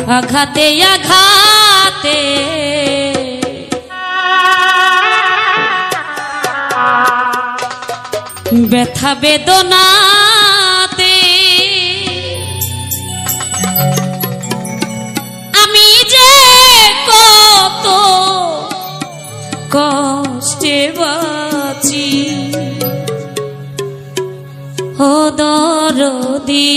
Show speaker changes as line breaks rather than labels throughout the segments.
আঘাতে আঘাতে ব্যথা বেদনাতে আমি যে কত কষ্টে বাঁচি ও দরদি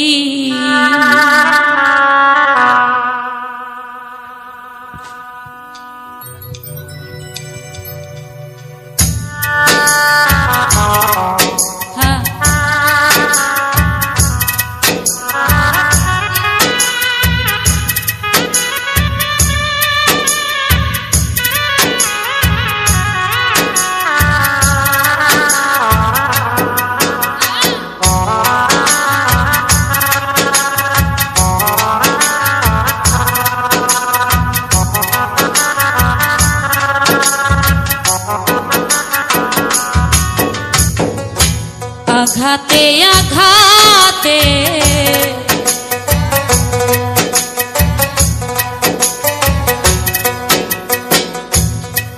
আঘাতে আঘাতে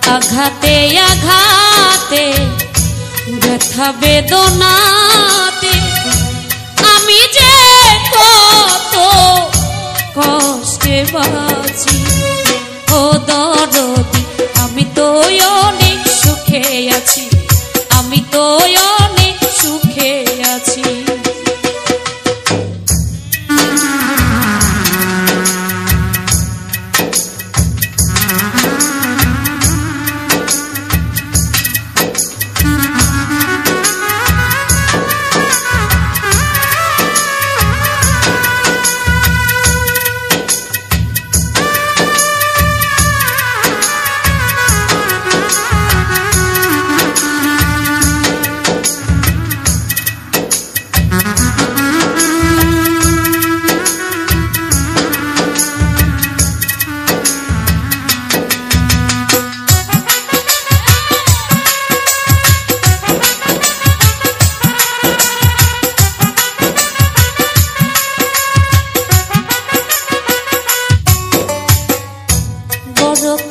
আঘাতে আঘাতে ব্যথা বেদনাতে আমি যে কত কষ্টে বাঁচি ও দরদি আমি তো অনেক সুখে আছি আমি তো অনেক সুখে আছি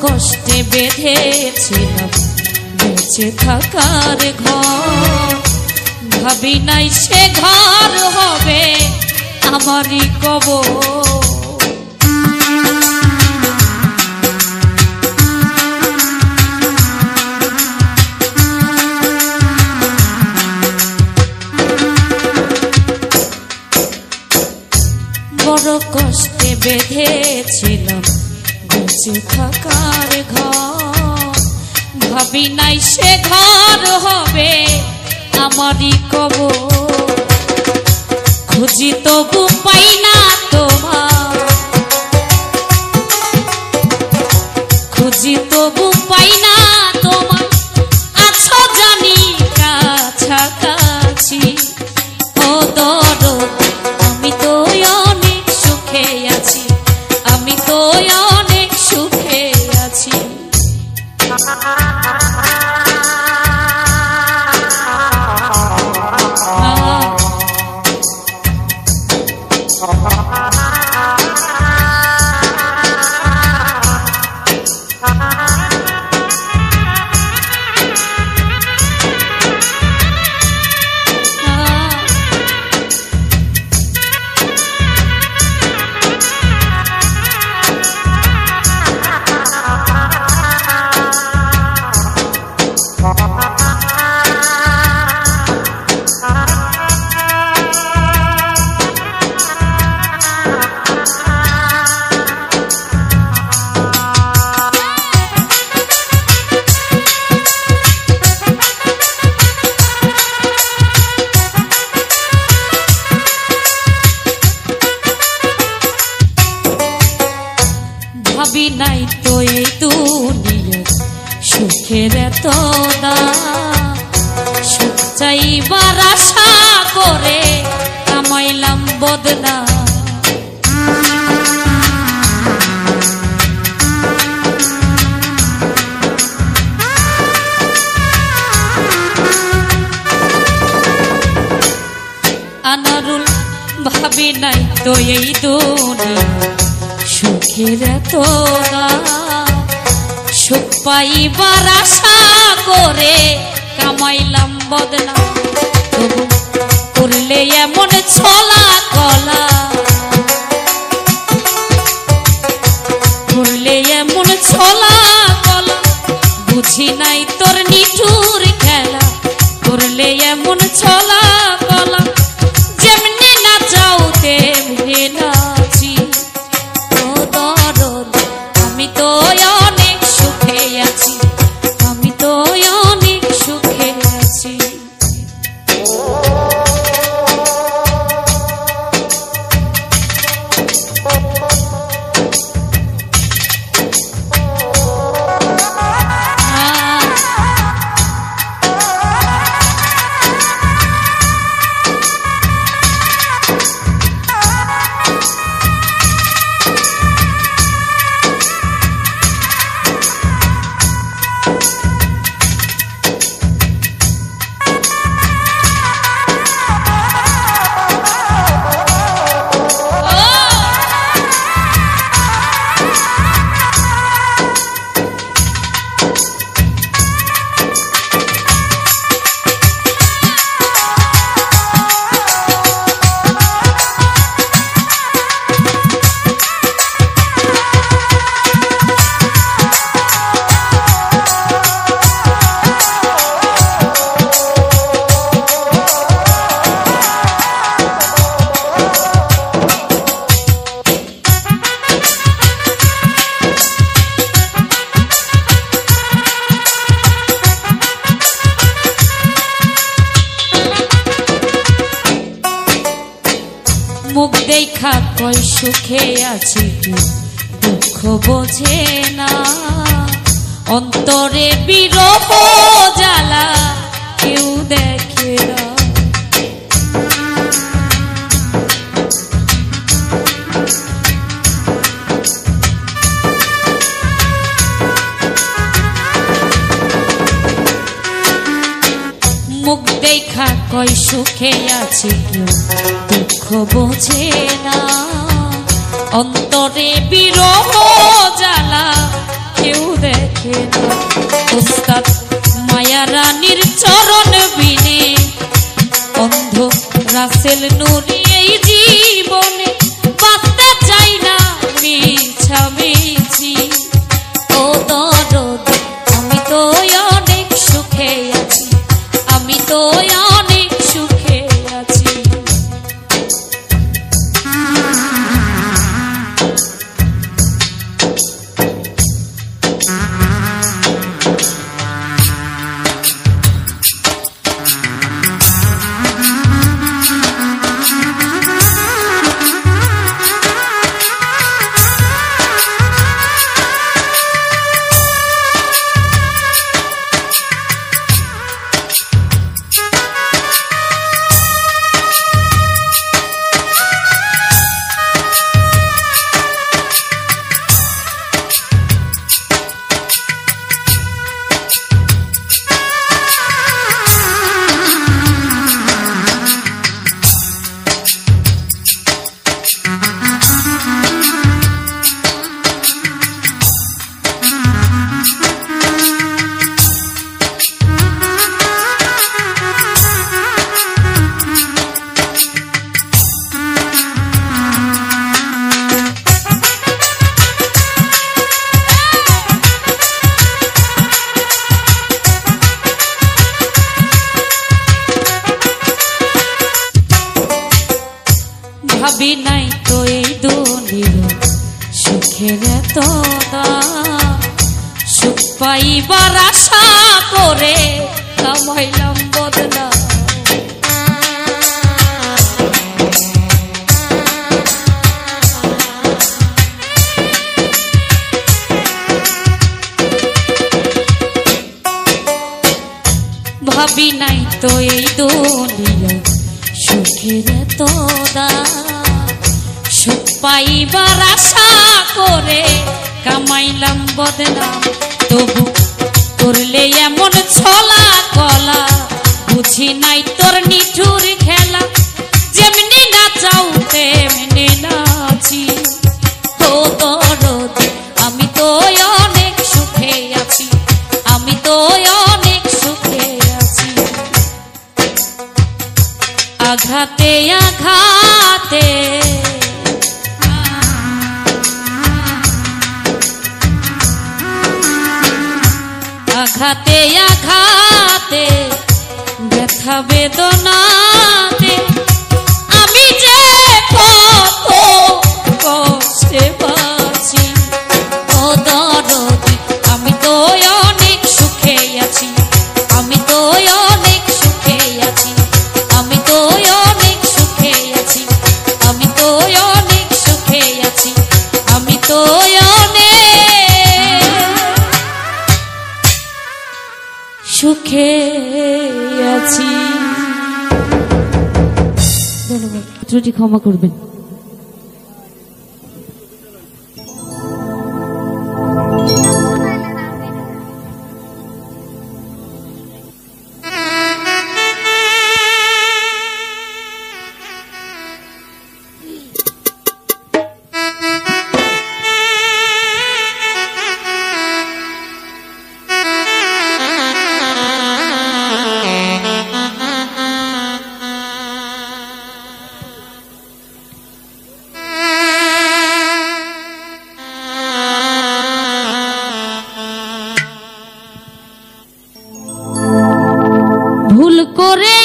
কষ্টে বেঁধেছিলাম বেঁচে থাকার ঘর ভাবি নাই সে ঘর হবে আমারই কবর বড় কষ্টে বেঁধেছিলাম বেঁচে থাকার ঘর ভাবি নাই সে ঘর হবে আমারই কবর খুঁজি তবু পাই না তোমার খুঁজি তবু পাই না তোমার আছো জানি কাছাকাছি ও দরদি আমি তো অনেক সুখে আছি আমি তো অনেক সুখে আছি ভাবি নাই তো এই দুনিয়া সুখের এত দাম সুখ চাইবার আশা করে কামাইলাম বদনাম আনারুল ভাবি নাই তো এই দুনিয়া সুখের সুখের এত দাম সুখ পাইবার আশা করে কামাইলাম বদনাম তবু করলে এমন ছলা কলা করলে এমন ছলা কলা বুঝি নাই তোর নিঠুর খেলা করলে এমন ছলা কলা যেমনি না চাও তেমনি নাচি ও দরদ আমি তো অনেক সুখে আছি আমি তো অনেক সুখে আছি মুখ দেখা কই সুখে আছি দুঃখ বোঝে না অন্তরে বিরহ জ্বালা কেউ দেখে না মুখ দেখা কই সুখে আছে কেউ দুঃখ বোঝে না অন্তরে বিরহ জ্বালা কেউ দেখে না উস্তাদ মায়া রানীর চরণ বিনে অন্ধ রাসেল নুরি এই জীবনে বাঁচতে চাই না মিছামিছি ও দরদ আমি তো অনেক সুখে আছি আমি তো অনেক সুখে আছি ভাবি নাই তো এই দুনিয়া সুখের এত দাম সুখ পাইবার আশা করে কামাইলাম বদনাম ভাবি নাই তো এই দুনিয়া সুখের এত দাম সুখ পাইবার আশা করে কামাইলাম বদনাম তবু করলে এমন ছলা কলা বুঝি নাই তোর নিঠুর খেলা যেমনি নাচাও তেমনি নাচি ও তোর আঘাতে আঘাতে ব্যথা বেদনাতে আমি যে কত কষ্টে বাঁচি। ও দরদি আমি তো অনেক সুখে আছি, আমি তো অনেক সুখে আছি, আমি তো অনেক সুখে আছি, আমি তো অনেক সুখে আছি, আমি তো সুখে আছি। ধন্যবাদ, ত্রুটি ক্ষমা করবেন। ভুল করে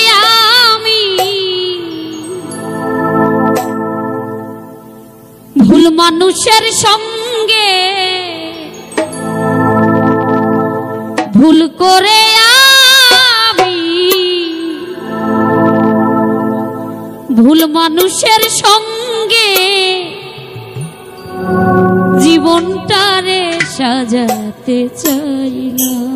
আমি ভুল মানুষের সঙ্গে, ভুল করে আমি ভুল মানুষের সঙ্গে জীবনটারে সাজাতে চাইলাম।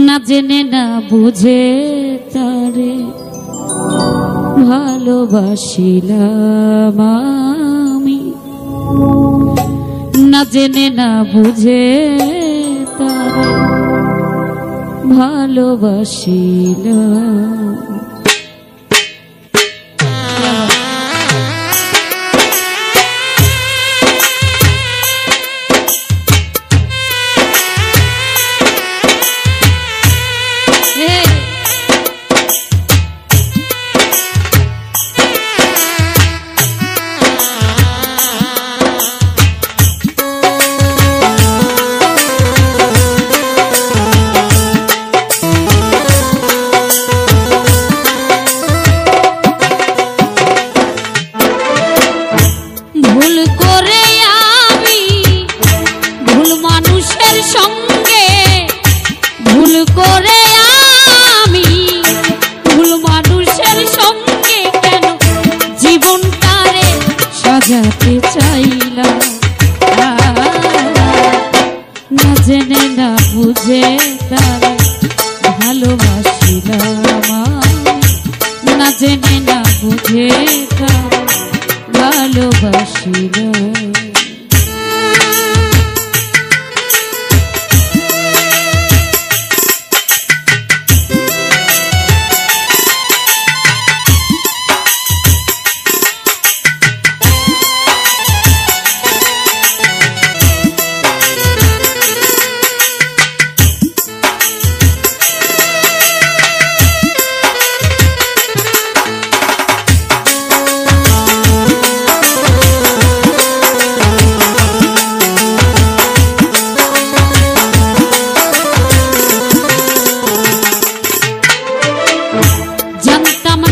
না জেনে না বুঝে তারে ভালোবাসিলাম আমি, না জেনে না বুঝে তারে ভালোবাসিলাম। ভুল করে আমি ভুল মানুষের সঙ্গে, ভুল করে আমি ভুল মানুষের সঙ্গে কেন জীবনটারে সাজাতে চাইলাম। না জেনে না বুঝে তারে ভালোবাসিলাম, না জেনে না বুঝে তারে ভালোবাসিলাম। জানতাম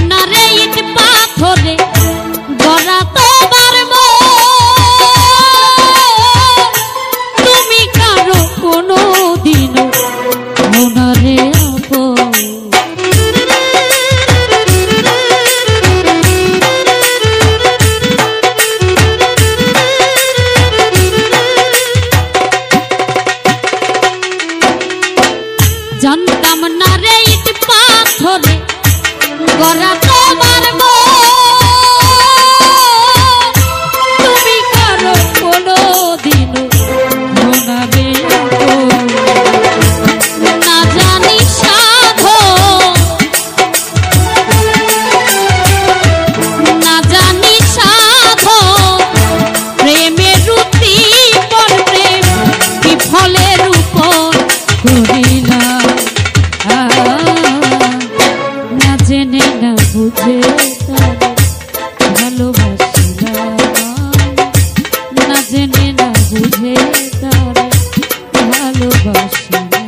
না রে ইট পাথরে গড়া তোমার তুমি কারো কোনো দিন মনাবে না জানি সাধো, না জানি সাধো প্রেমের রুতি পর প্রেম বিফলের উপর করিলা। না জেনে না বুঝে তারে ভালোবাসিলাম, না জেনে বুঝে তারে ভালোবাসি না।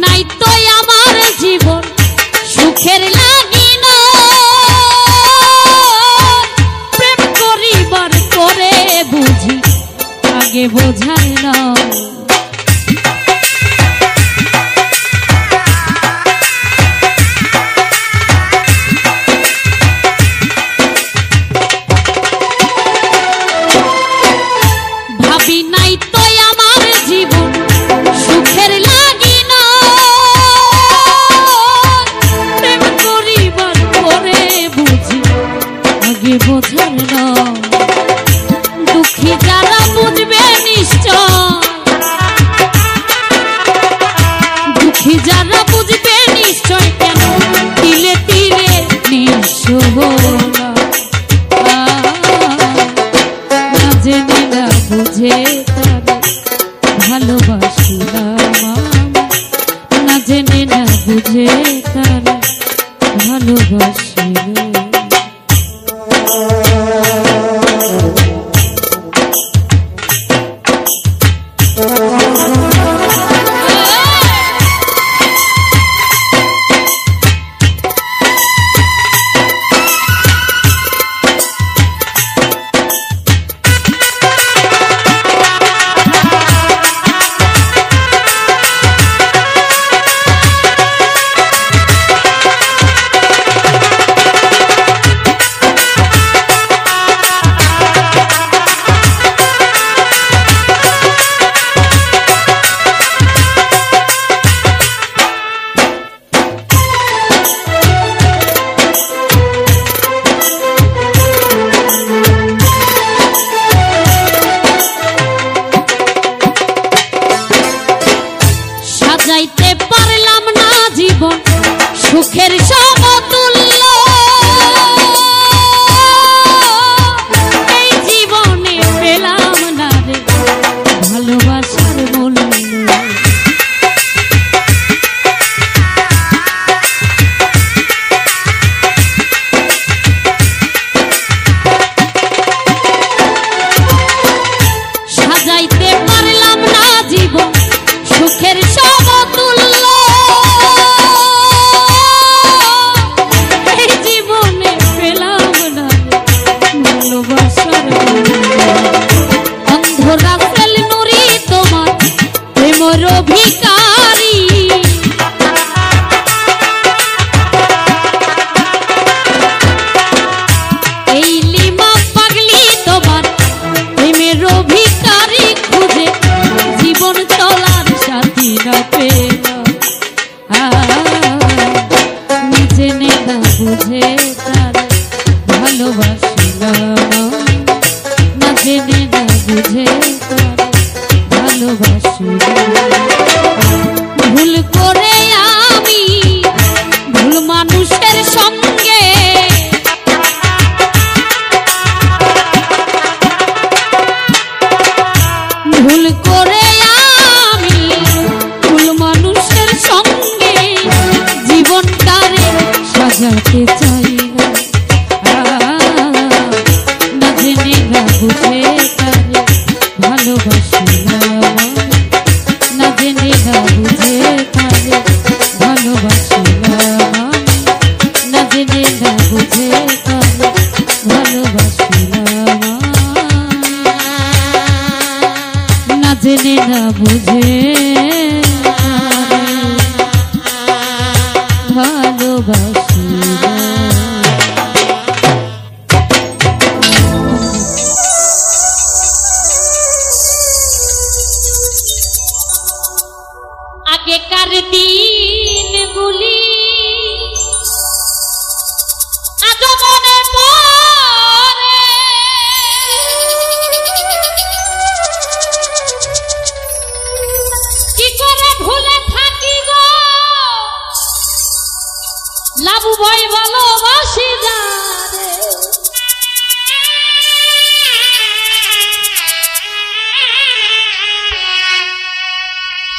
নাই তো আমার জীবন সুখের লাগি না, প্রেম করিবার পরে বুঝি আগে বোঝায় না। ভাবি নাই তো আমার জীবন সুখের লাগি না, বোঝার না। দুঃখী যারা বুঝবে নিশ্চয়, দুঃখী যারা বুঝবে নিশ্চয়, কেন তিলে তিলে নিঃস্ব না। না জেনে না বুঝে তারে ভালোবাসি না, না জেনে না বুঝে তারে ভালোবাসি না। যাইতে পারলাম না জীবন সুখের সমতুল্য, এই জীবনে পেলাম না রে ভালোবাসার মূল্য। সাজাইতে পারলাম না জীবন সুখের সমতুল্য, এই জীবনে পেলাম না ভালোবাসার অন্ধ রাসেল নুরি তোমার প্রেমের ভিখারি। এই লিমা পাগলি তোমার প্রেমের ভিখারি, খুঁজে জীবন চলার সাথী না পেলাম। নিজে না বুঝে তার ভালোবাসি না, না জেনে না বুঝে তার ভালোবাসি না। ভুল করে আমি ভুল মানুষের সঙ্গে, ভুল করে আমি ভুল মানুষের সঙ্গে জীবনটারে সাজাতে চাই। বাবু ভাই ভালোবাসি যারে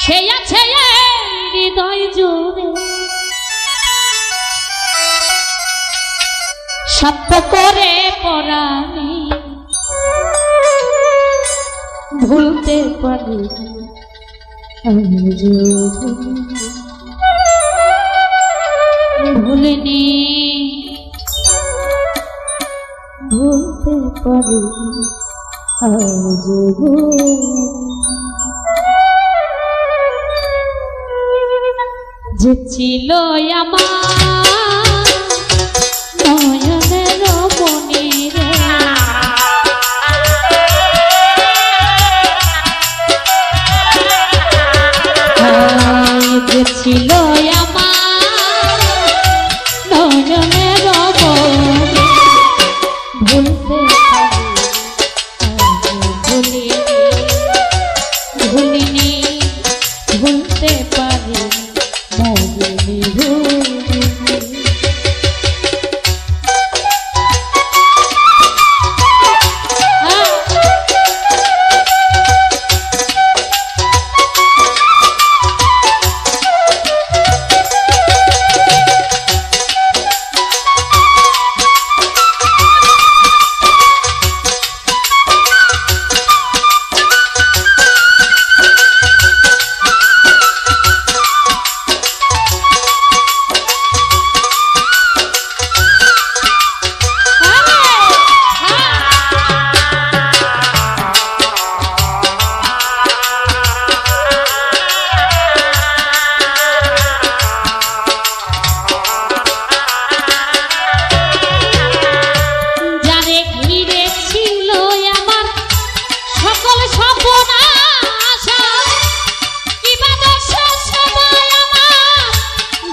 সে আছে হৃদয় জুড়ে সত্য করে পরাণে ভুলতে পারি ভুলিনি ভুলতে পারি যে ছিল আমার নয়নের মনি রে যে ছিল আমার নয়নের মনি ভুলতে পারি ভুলিনি ভুলতে পারি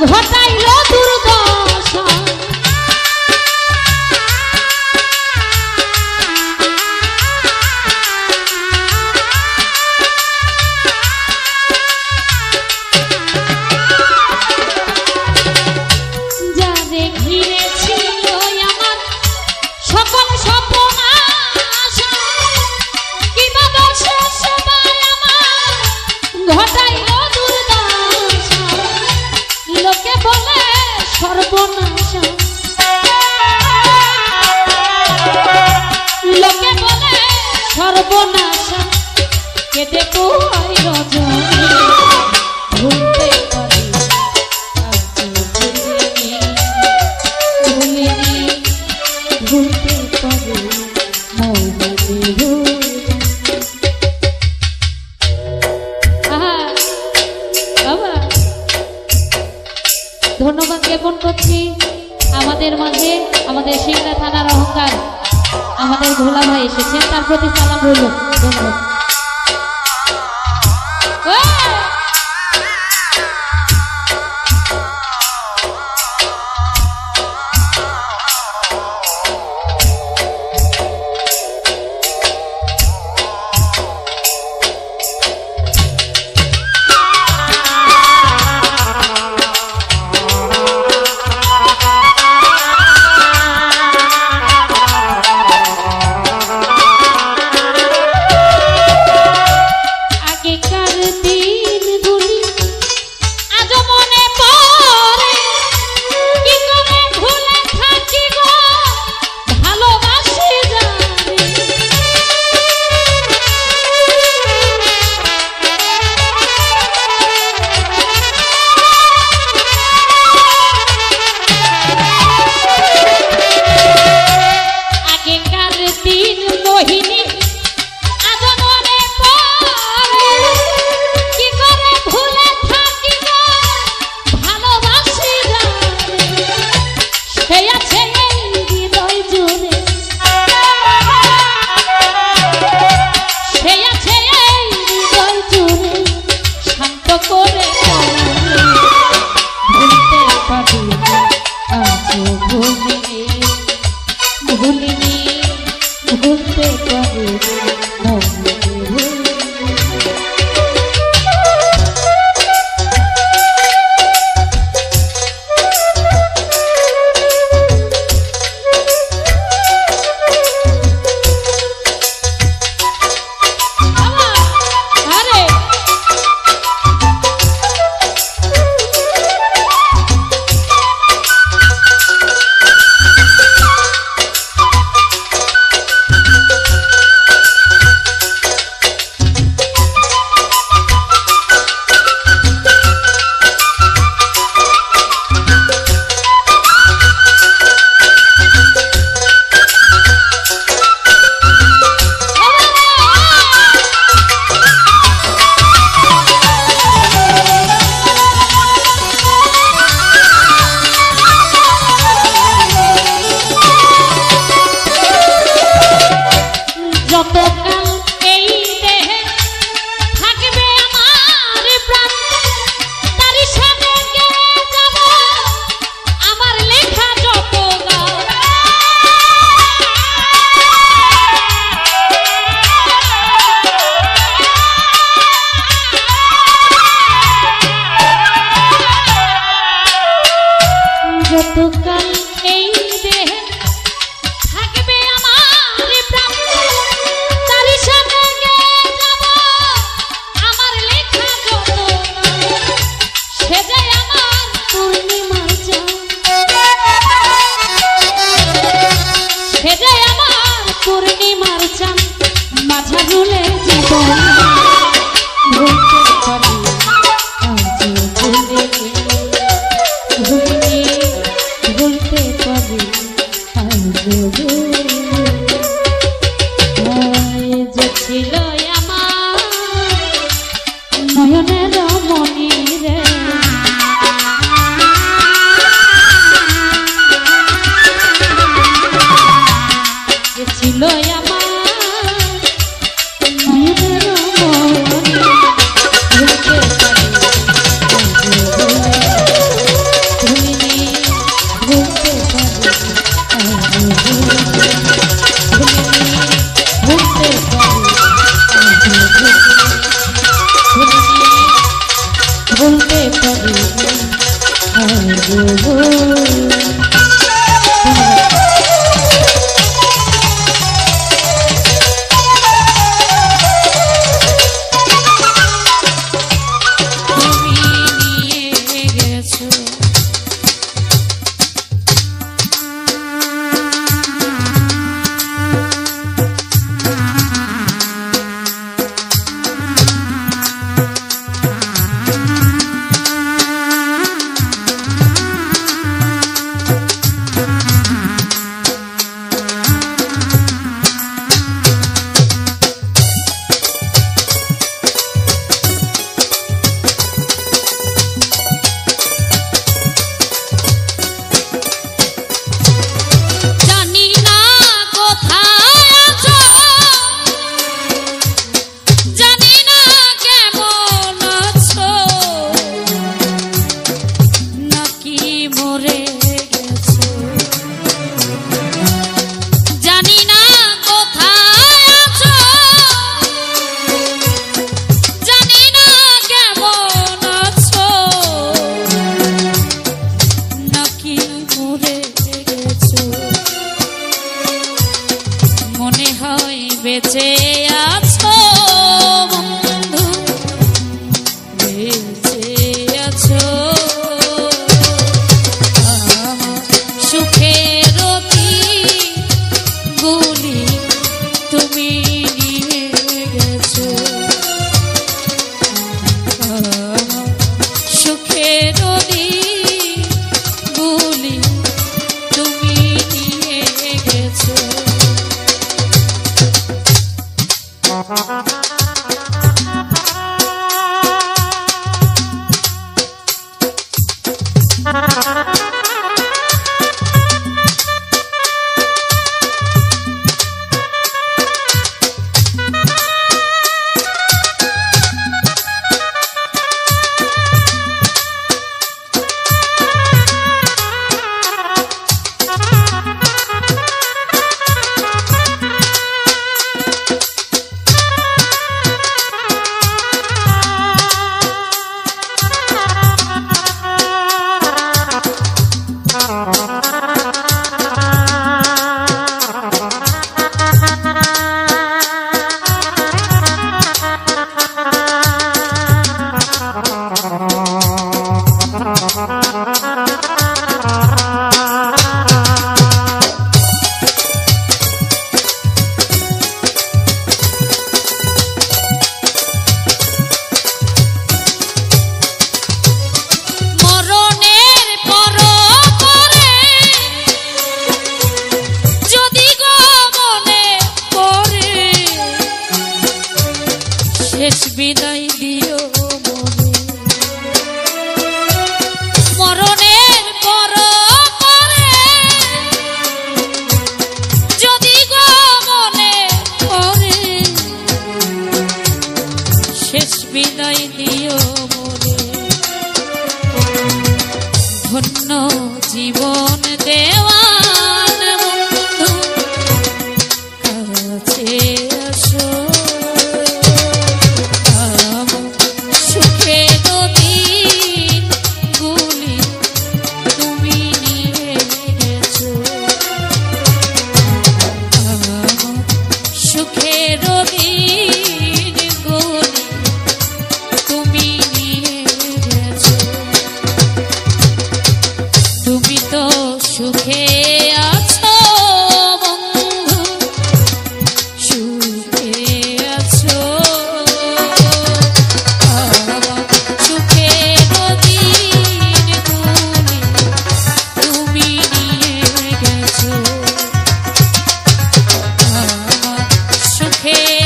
ঘটাইলো দুর্দশা যারে ঘিরে ছিল আমার সকল সপনাশা কিবা দোষে সবাই আমার ঘটাইলো দুর্দশা লোকে বলে সর্বনাশা লোকে বলে সর্বনাশা কেটে পোহাই রজনী ভুলতে পারি ভুলিনি ভুলতে পারি ধন্যবাদ জ্ঞাপন করছি আমাদের মাঝে আমাদের সিংড়া থানার অহংকার আমাদের ভোলা ভাই এসেছেন তার প্রতি সালাম রইল ধন্যবাদ বেঁচে আছো বন্ধু, বেঁচে আছো সুখের গুলি তুমি নিয়ে গেছো, সুখের গুলি তুমি নিয়ে গেছো। বিদায় দিও মরণের পর যদি গো মনে পড়ে, শেষ বিদায় দিও মনে। ধন্য জীবন দেওয়ান বন্ধু, কাছে আসো সুখে আছো বন্ধু, সুখে আছো সুখের দিন গুলি তুমি নিয়ে গেছো, সুখের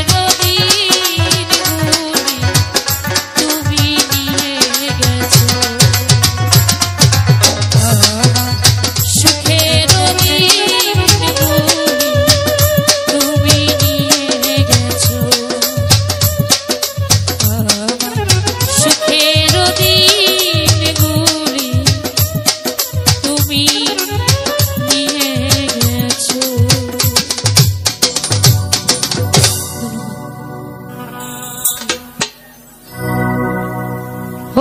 দিন গুলি তুমি নিয়ে গেছো।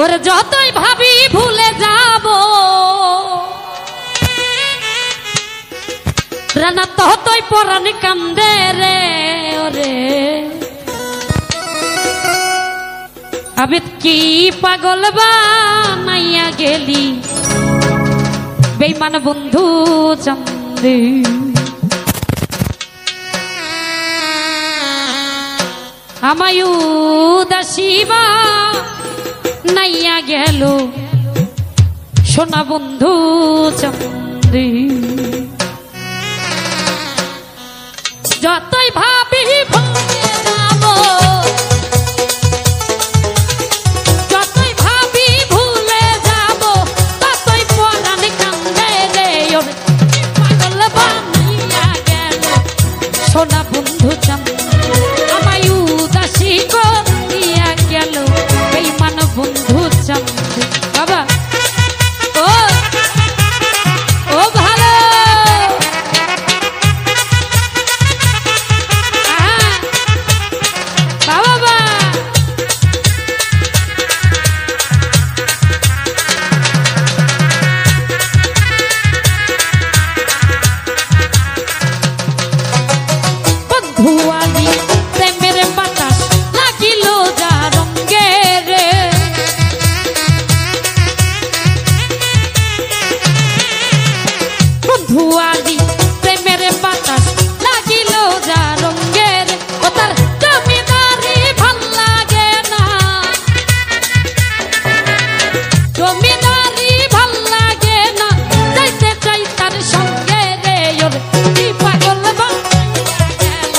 ওর যতই ভাবি ভুলে যাব কান্দে রে ওরে আবেদ কি পাগল বানাইয়া গেলি বেঈমান বন্ধু চান্দে আমায় উদাসীবা নাইয়া গেল সোনা বন্ধু চান্দে যতই ভাবি ভুলে যাব যতই ভাবি ভুলে যাব ততই পরাণ কান্দে রে ওরে পাগল বানাইয়া গেল সোনা বন্ধু চান্দে আমায় উদাসী করিয়া গেল বেঈমান বন্ধু চান্দে বাবা ও ও ভালো বাবা বন্ধু আলি প্রেমের বাতাস লাগিল যা রঙ্গে রে বন্ধু আলি প্রেমের বাতাস লাগিল যা রঙ্গে রে ও তার জমিদারি ভাল লাগে না জমিদারি ভাল লাগে না যাইতে চাই তার সঙ্গে রে ওরে কি পাগল বানাইয়া গেল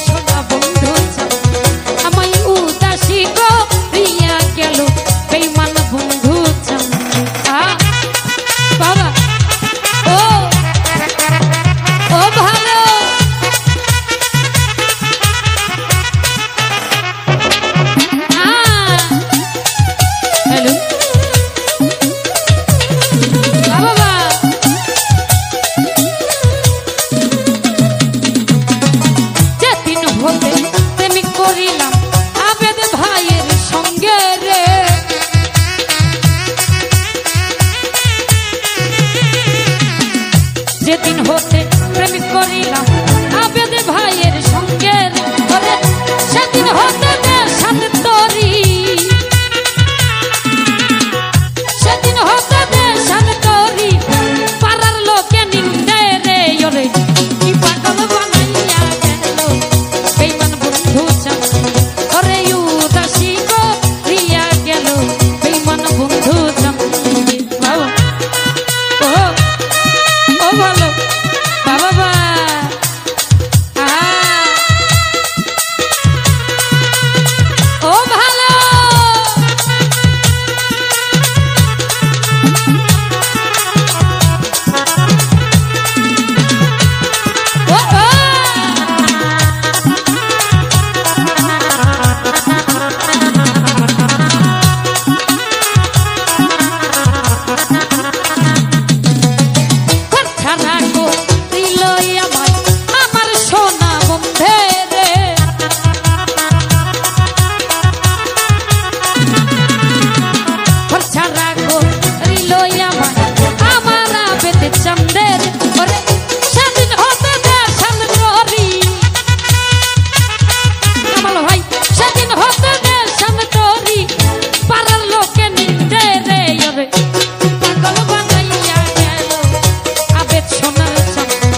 সোনা বন্ধু চান্দে আমায় উদাসী করিয়া গেল বেঈমান বন্ধু চান্দে বাবা ও ও ভালো হ্যালো বাবা যেদিন হতে প্রেমিক করিলাম আবেদ ভাইয়ের সঙ্গে রে যেদিন হতে প্রেমিক করিলাম আবেদ ভাইয়ের সঙ্গে রে ওরে সেদিন হতে দেশান তরি সেদিন হতে দেশান তরি পাড়ার লোকে নিন্দে রে ওরে কি পাগল বানাইয়া গেল বেঈমান বন্ধু চান্দে ওরে উদাসী করিয়া গেল বেঈমান বন্ধু চান্দে বাবা ও ও ভালো বাবা ও ভালো ও ছাড়া করিল আমায় আমার সোনা বন্ধে রে ছাড়া করিল আমায় আমার আবেদ চান্দে রে ওরে সেদিন হতে দেশান তরি কামাল ভাই সেদিন হতে দেশান তরি পাড়ার লোকে নিন্দে রে ওরে পাগল বানাইয়া গেল আবেদ সোনার চান্দে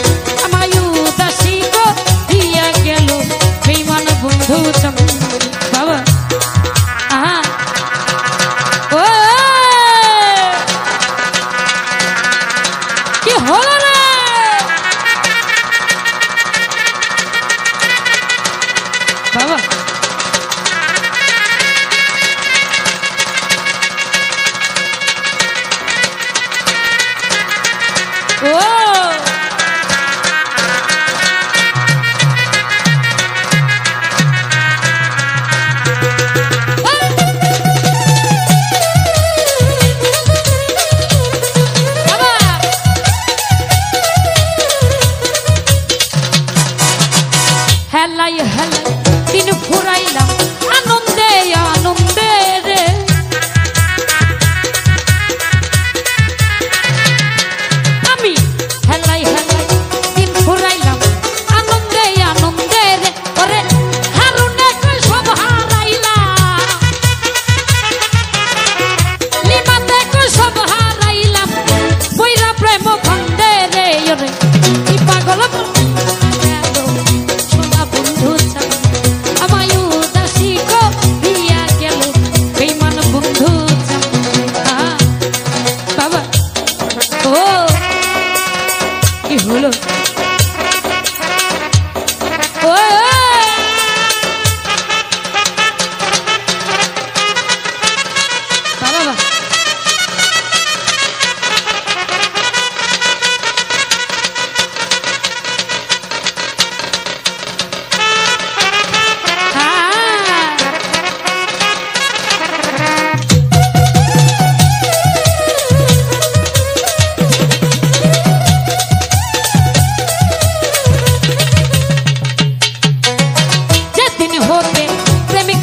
আমায় উদাসী করিয়া গেল বেঈমান বন্ধু চান্দে বাবা ও কি হলো রে বাবা ও বাবা হেলাই হেলাই দিন ফুরাইলাম আনন্দে আনন্দে রে আমি বাবা ও কি হলো ও বাবা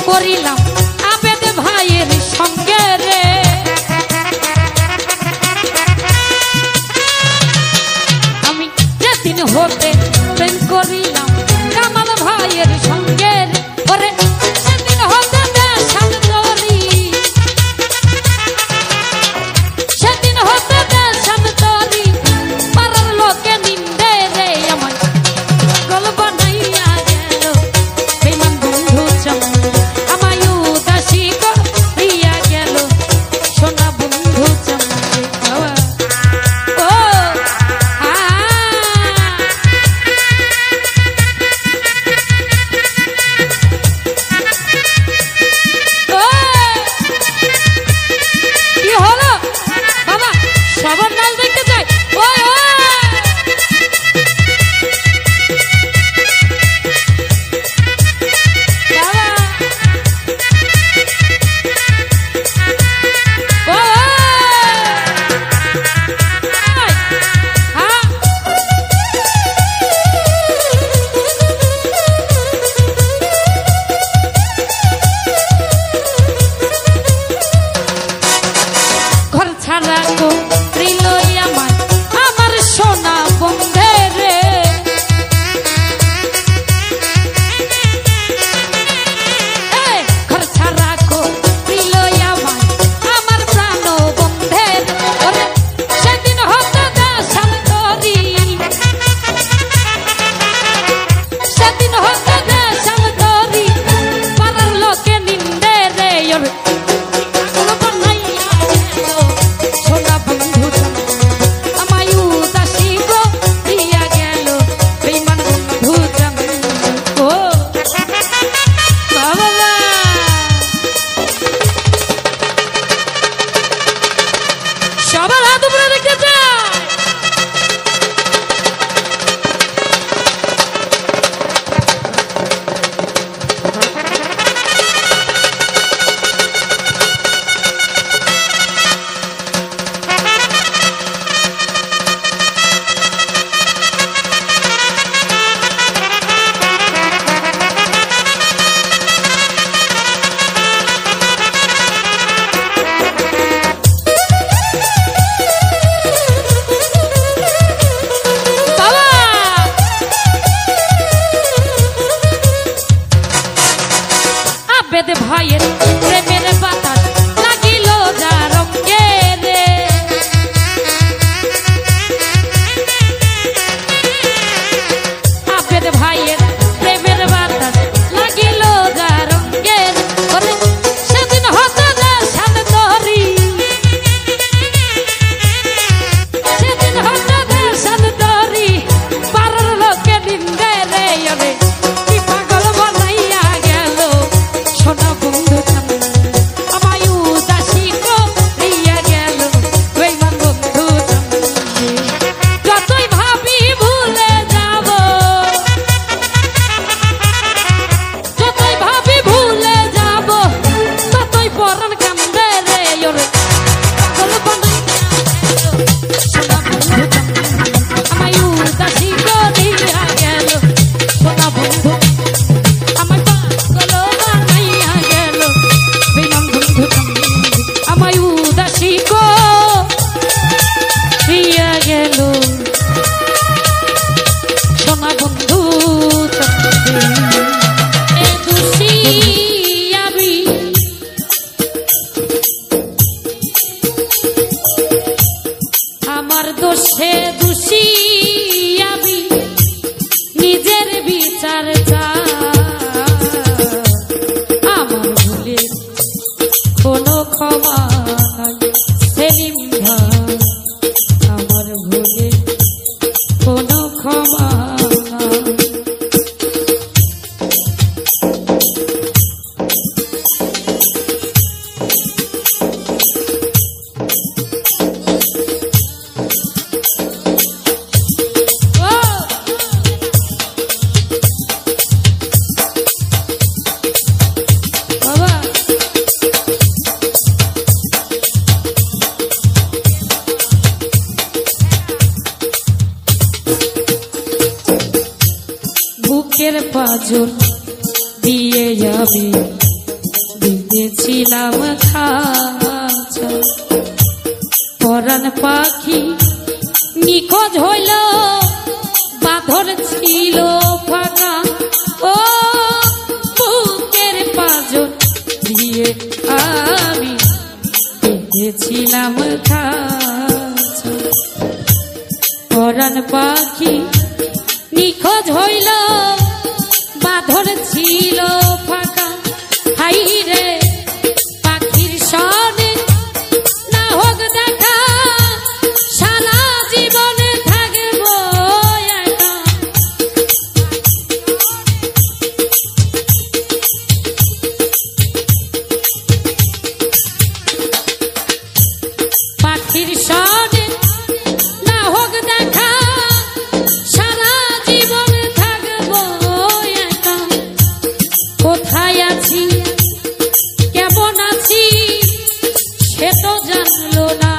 করিলাম আবেদ ভাইয়ের সঙ্গে রে আমি যেদিন হতে প্রেম করিলাম কামাল ভাইয়ের সঙ্গে রে ওরে সেদিন হতে দেশান তরি সেদিন হতে দেশান তরি পাড়ার লোকে নিন্দে রে আমার গল্প নাইয়া গেল বেমান বন্ধু চমন বুকের পাঁজর দিয়ে আমি দিয়েছিলাম খাঁচা পরাণ পাখি নিখোঁজ হইল বাঁধর ছিল ফাঁকা ও বুকের পাঁজর দিয়ে আমি দিয়েছিলাম খাঁচা পরাণ পাখি নিখোঁজ হইল বাঁধর ছিল ফাঁকা হাই রে পাখির সনে না হোক দেখা সারা জীবনে থাকব একা পাখির সনে না হোক দেখা সারা জীবন থাকব একা কোথায় আছি কেমন আছি সে তো জানলো না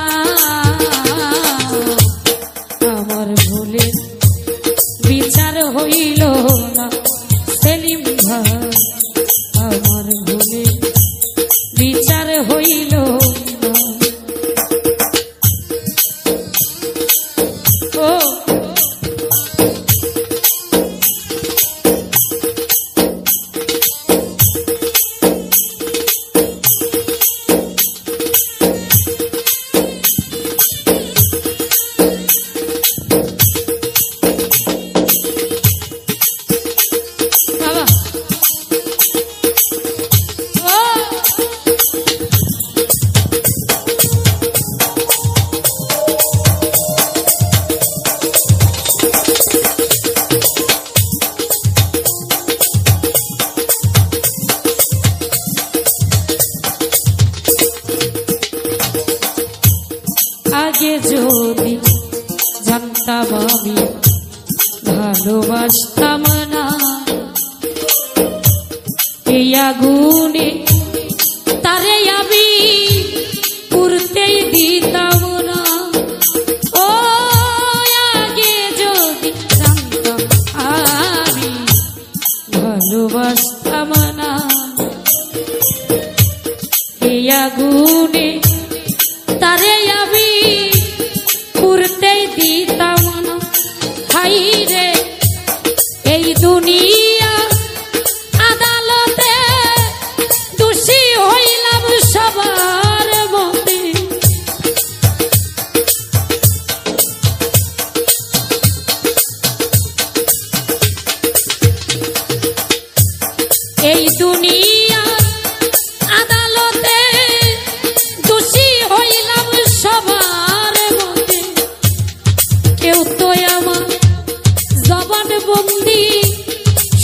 আমার ভুলে বিচার হইল না সেলিম ভাই আমার ভুলে বিচার হইল না ও আগে যদি জানতাম আমি ভালোবাসতাম না এই আগুনে তারে আমি পুরতেই দিতাম না ও আগে যদি জানতাম আমি ভালোবাসতাম না এই আগুনে তারে আমি পুরতেই দিতাম না হাই রে এই দুনিয়া আদালতে দোষী হইলাম সবার মতে এই দুনিয়া আদালতে দোষী হইলাম সবার মতে কেউ তো আমার জবান বন্দি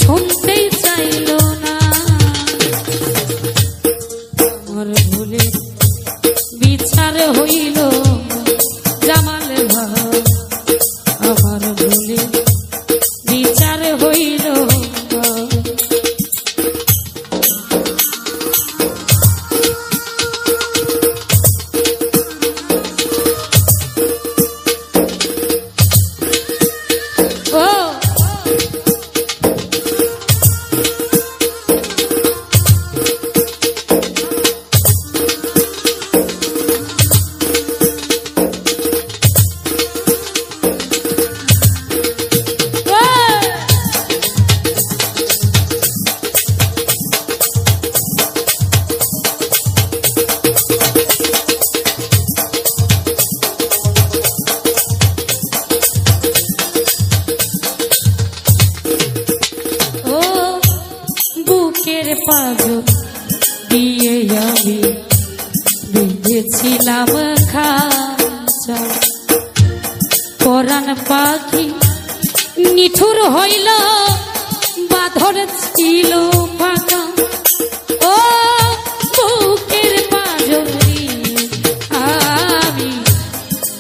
শুনতেই চাইল না আমার ভুলে বিচার হইল জামাল ভাই আমার ভুলে বিচার হইল বুকের পাঁজর দিয়ে আমি বেঁধেছিলাম খাঁচা পরাণ পাখি নিঠুর হইল বাঁধর ছিল ফাঁকা ও বুকের পাঁজর দিয়ে আমি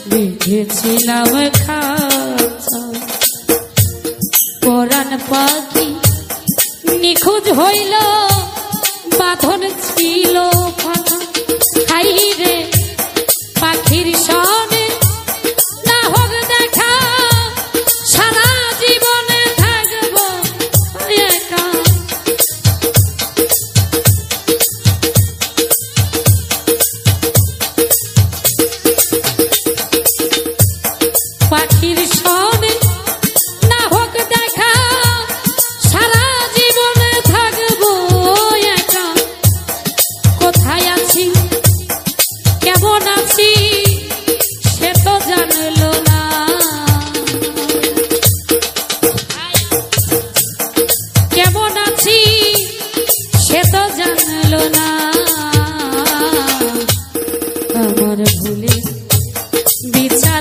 বেঁধেছিলাম খাঁচা পরাণ পাখি নিখোঁজ হইল বাঁধন ছিল ফাঁকা হাই রে পাখির সনে না হোক দেখা সারা জীবনে থাকব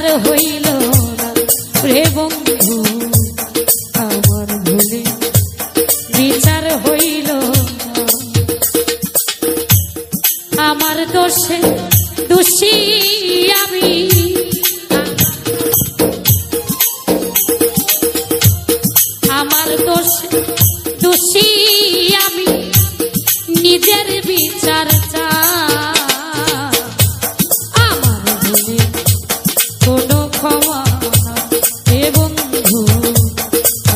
বিচার হইল না রে বন্ধু আমার ভুলে বিচার হইল না আমার দোষে দোষী আমি আমার দোষে দোষী আমি নিজের বিচার চাই আমার ভুলে কোনো ক্ষমা হে বন্ধু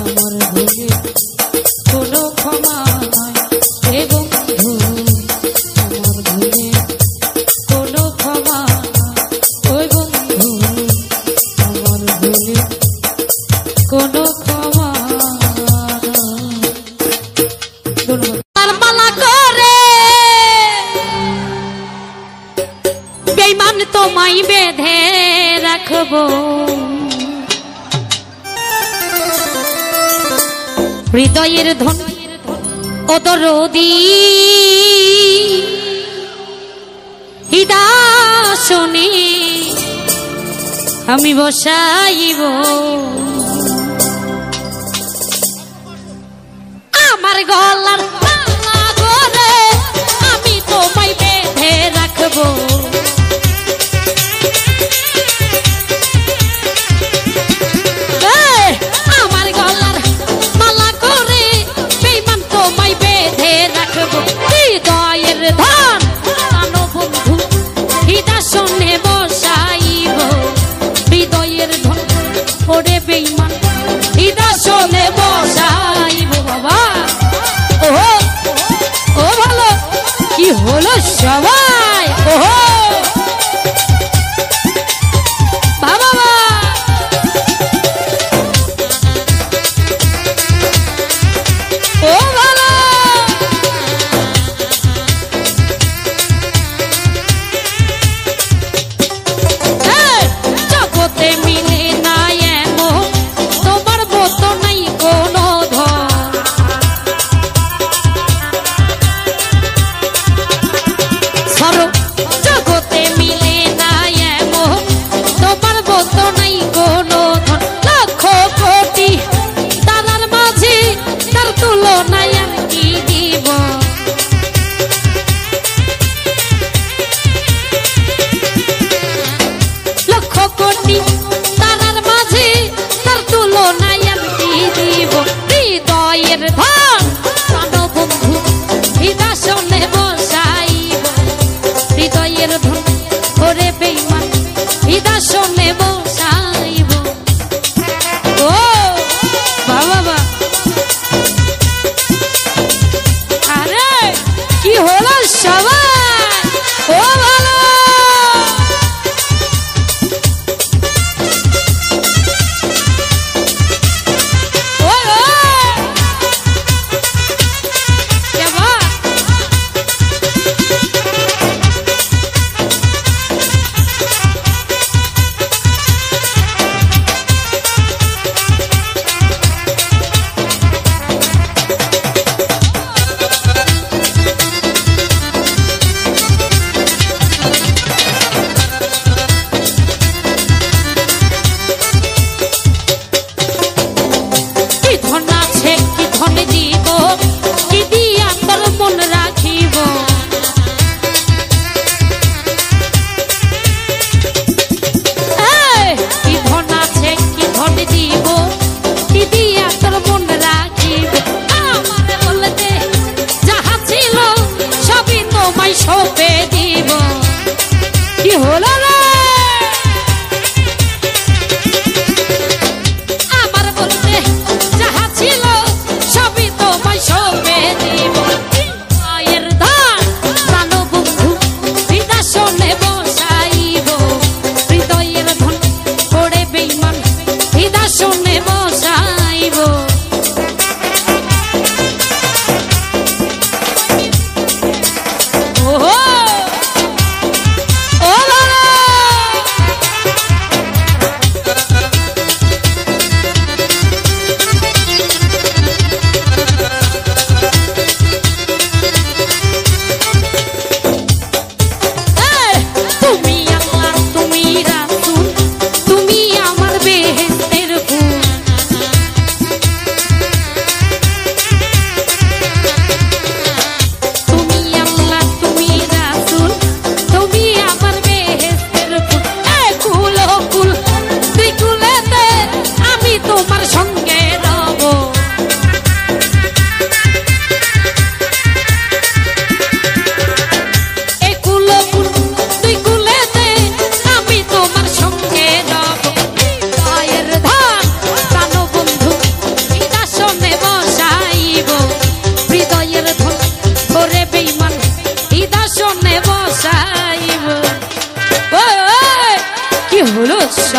আমার ভুলে কোনো ক্ষমা হে বন্ধু আমার ভুলে কোনো ক্ষমা ওই বন্ধু আমার ভুলে কোনো ক্ষমা মালা করে বেঈমান তোমায় বেঁধে রাখবো হৃদয়ের ধন ও দরদি হৃদাসনে আমি বসাইব আমার গলার মালা করে আমি তোমায় বেঁধে রাখবো আমার গলার মালা করে বেঈমান তোমায় বেঁধে রাখবো হৃদয়ের ধন আনো বন্ধু হৃদাসনে বসাইব হৃদয়ের ধন ওরে বেঈমান হৃদাসনে বসাইব বাবা ও ভালো কি হলো সবাই ওহো বাবা ও ভালো জগতে মিলে না এমন তোমার মতো নাই কোনো ধন সর্ব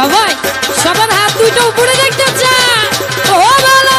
সবাই সবার হাত দুটো উপরে দেখতে চায় ও ভালো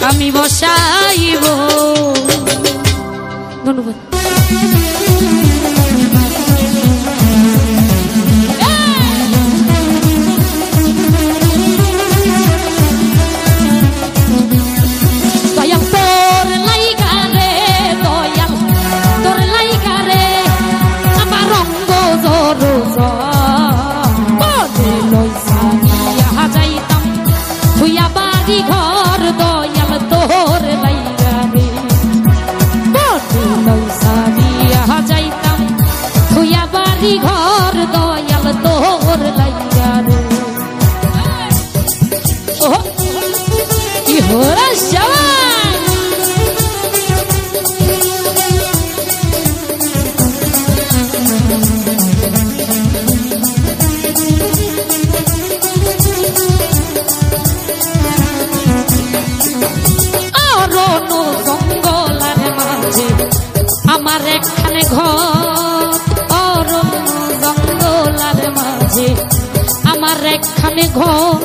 আমি বসাইব ধন্যবাদ ঘর দয়াল তোর লাইগা রে ও কি হোরা শাবান অরণ্য জঙ্গলের মাঝে আমার একখানে ঘর আমার একখানে ঘর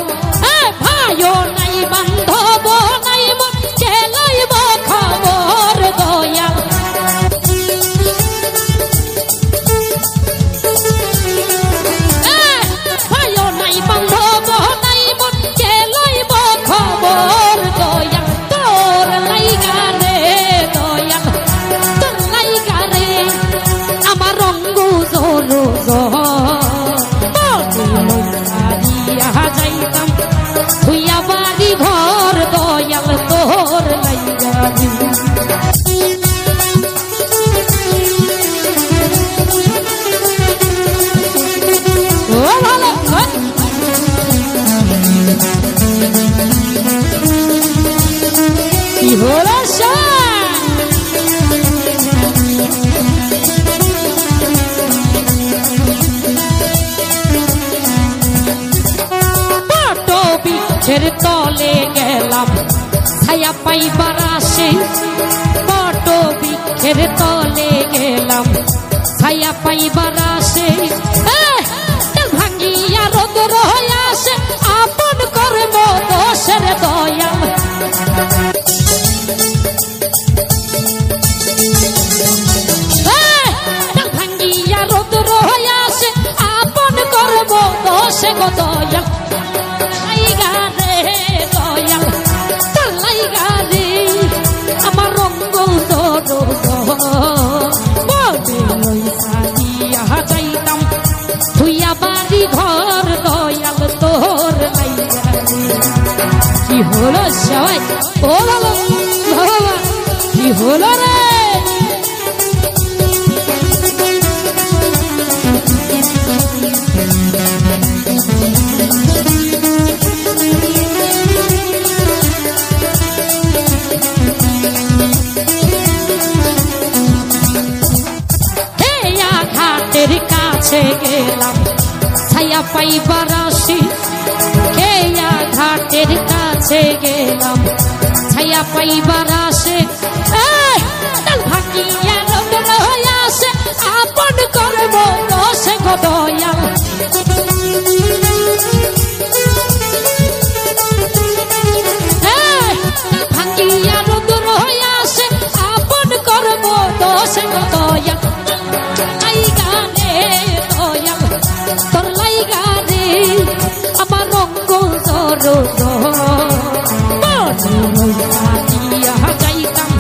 ভাইও নাই বান্ধব নাই মন চেলাইব খবর দয়াল ভাইও নাই বান্ধব নাই মন চেলাইব খবর দয়াল তোর লাইগা রে দয়াল তোর লাইগা রে আমার রঙ্গ জোর
বৃক্ষের তলে গেলাম ছায়া পাইবার আসে বট বৃক্ষের তলে গেলাম ছায়া পাইবার আসে ভাঙ্গিয়া রোদর হয়ে আসে আপন কর্ম দোষের দয়াল ভাঙ্গিয়া রোদর হয়ে আসে আপন কর্ম দোষে গো দয়াল লাইগা রে দয়াল তোর লাইগা রে আমার রঙ্গ তোর যাইতাম তুইয়া বাড়ি ঘর দয়াল তোর লাইগা রে কি হলো সবাই ও বাবা কি হলো রে গেলাম ছায়া পাইবার আসি খেয়া ঘাটের কাছে গেলাম ছায়া পাইবার আসে ভাঙিয়া রোদর হয়ে আসে আপন কর্ম দোষে গো দয়াল ভাঙিয়া রোদর হয়ে আসে আপন কর্ম দোষে গো দয়াল তোর লাইগা রে আমার রঙ্গ যাইতাম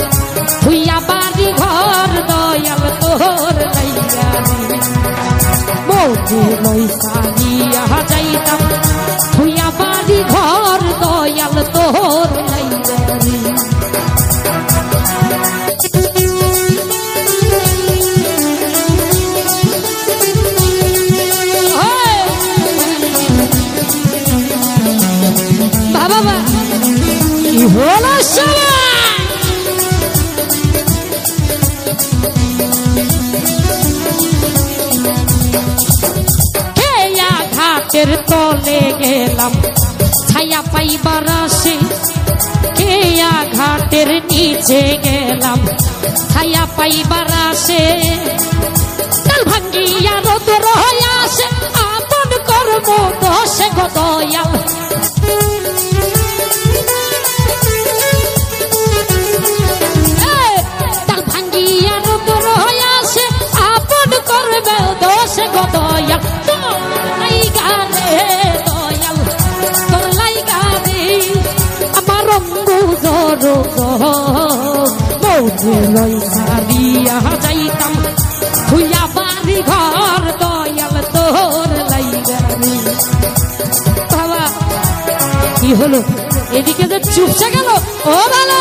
ভুইয়া বাড়ি ঘর দয়াল তোর লাইগা রে মৌজে লইসা নিয়া যাইতাম ভুইয়া বাড়ি ঘর দয়াল তোর লাইগা রে বাবা কি হলো খেয়া ঘাটের তলে গেলাম ছায়া পাইবার আসে খেয়া ঘাটের নিচে গেলাম ছায়া পাইবার আসে ভাঙ্গিয়া রোদর হয়ে আসে আপন কর্ম দোষে গো দয়াল ভাঙ্গিয়া রোদর হয়ে আসে আপন করবে দোষে গো দয়াল তোর লাইগা রে দয়াল তোর লাইগা রে আমার রঙ্গু জোর মৌজে লইসা দিয়া যাইতাম ভুইয়া বাড়ি ঘর দয়াল তোর লাইগা রে বাবা কি হলো এদিকে যে চুপসে গেল ও ভালো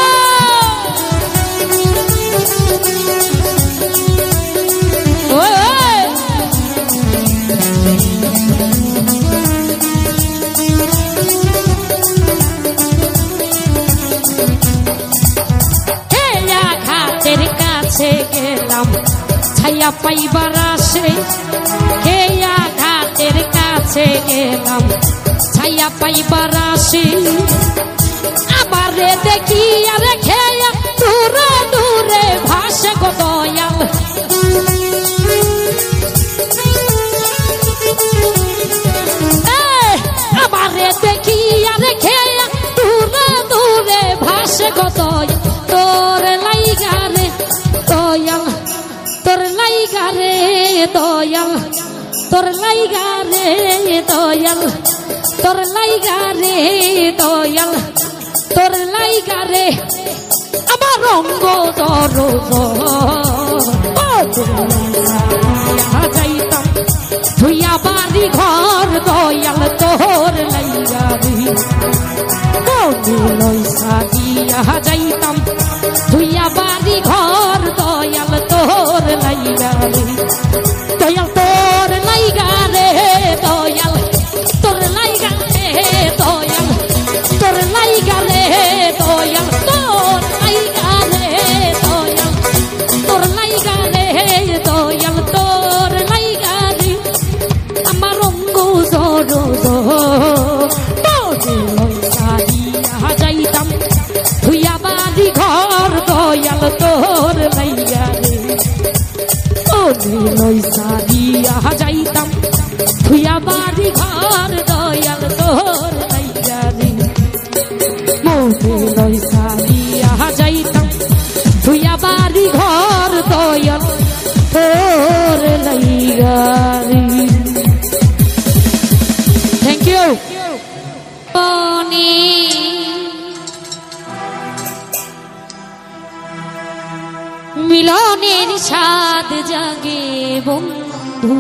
গেলাম ছায়া পাইবার আসে খেয়া ঘাটের কাছে গেলাম ছায়া পাইবার আসে আবারে দেখি আরে খেয়া দূরে দূরে ভাসে গো দয়াল আবারে দেখি আরে খেয়া দূরে দূরে ভাসে গো দয়াল তোর লাইগা রে দয়াল তোর লাইগা রে দয়াল তোর লাইগা রে দয়াল তোর লাইগা রে দয়াল তোর লাইগা রে আমার রঙ্গ তোর যাইতাম ধুইয়া বাড়ি ঘর দয়াল তোর লাইগা রে লইসা দিয়া যাইতাম ধুইয়া বাড়ি ঘর দয়াল তোর লাইগা রে দয়াল তোর লাইগা রে দয়াল তোর লাইগা রে দয়াল তোর লাইগা রে দয়াল তোর লাইগা রে দয়াল তোর লাইগা রে দয়াল তোর লাইগা রে আমার রঙ্গ জোর মিলনের স্বাদ জাগে বন্ধু।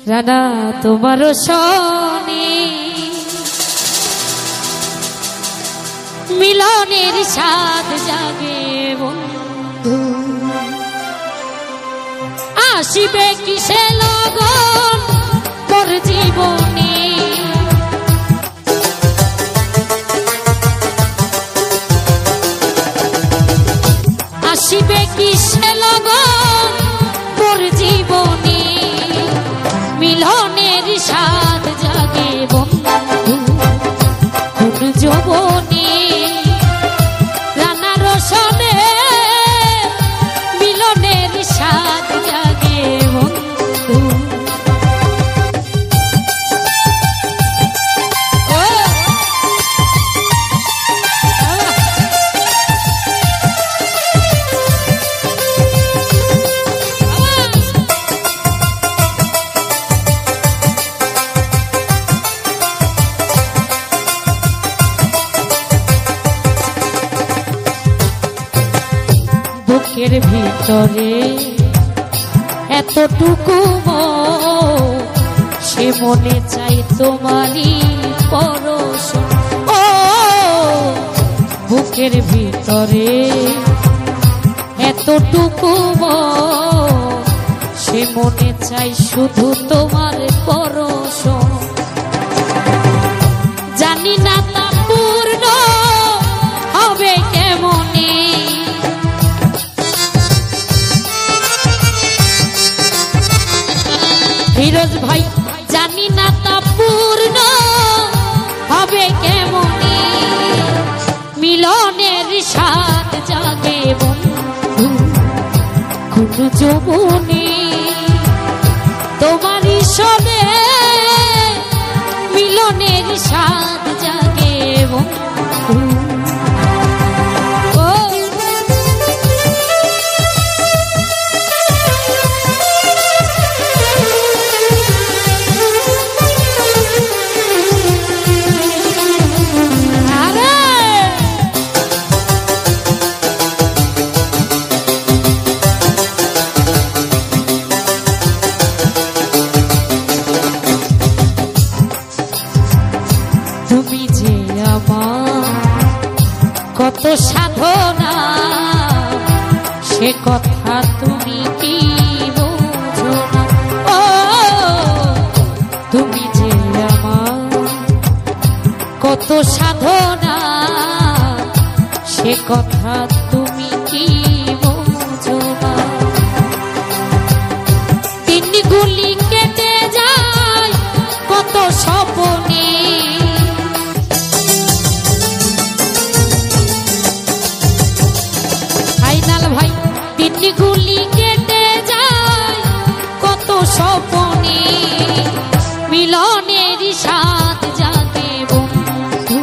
রানা তোমার শোনে মিলনের স্বাদ জাগে বন্ধু। আসিবে কিসে লগন তোর জীবনে, আসিবে কিসে লগন তোর জীবনে, মিলনের স্বাদ জাগে বন্ধু কোন যৌবনে। রানা রোশনে মিলনের স্বাদ জাগে বন্ধু। বুকের ভিতরে এতটুকু সে মনে চাই তোমারই পরশ। ও বুকের ভিতরে এতটুকু সে মনে চাই শুধু তোমার পরশ। জানি না তা পূর্ণ হবে কেমনে, ফিরোজ ভাই জানি না তা পূর্ণ হবে কেমনে। মিলনের স্বাদ জাগে বন্ধু কোন যৌবনে, তোমারই সনে মিলনের স্বাদ জাগে বন্ধু। তুমি যে আমার কত সাধনা সে কথা তুমি কি বোঝো না। ও তুমি যে আমার কত সাধনা সে কথা তুমি কি বোঝো না। দিনগুলি কেটে যায় কত স্বপ্নে, ভাই দিনগুলি কেটে যায় কত স্বপ্নে। মিলনের স্বাদ জাগে বন্ধু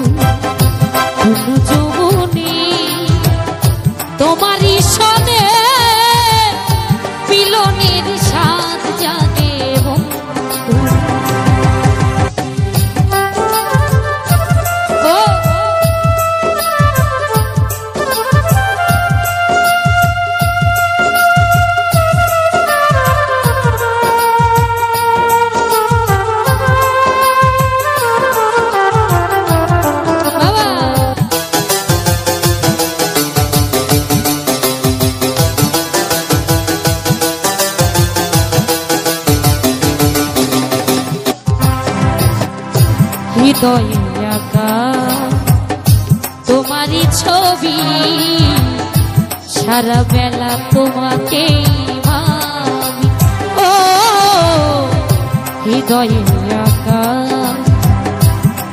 কোন যৌবনে, তোমারই সনে মিলনের স্বাদ জাগে বন্ধু। হৃদয়ে আঁকা তোমারই ছবি, সারা বেলা তোমাকে ভাবি। ও হৃদয়ে আঁকা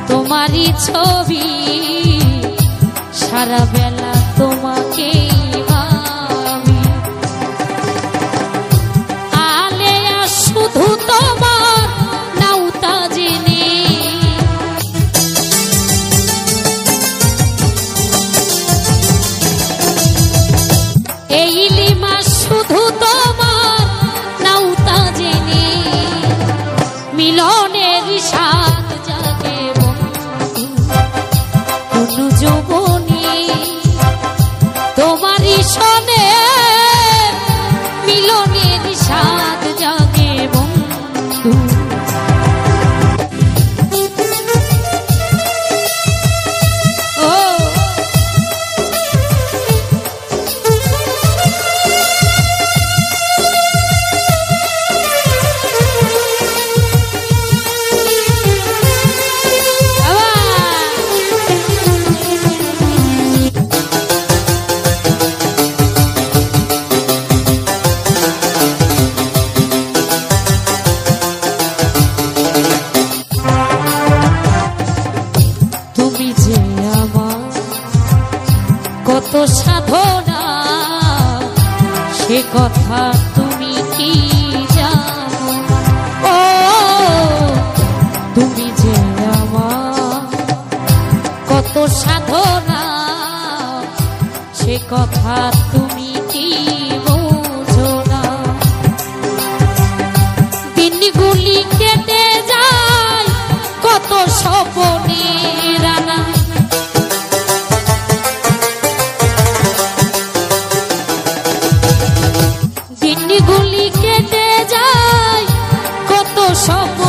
তোমারই ছবি, সারা বেলা তোমাকে ভাবি। আলেয়া শুধু তোমার নাউতা জেনে, এই লিমা শুধু তোমার নাউতা জেনে। মিলনের স্বাদ জাগে বন্ধু কোন যৌবনে, তোমারই সনে মিলনের স্বাদ জাগে বন্ধু। কত সাধনা সে কথা তুমি কি জানো? ও তুমি যে আমার কত সাধনা সে কথা তুমি কি বোঝো না? দিনগুলি কেটে যায় কত স্বপ্নের রানা, দিনগুলি কেটে যায় কত স্বপ্ন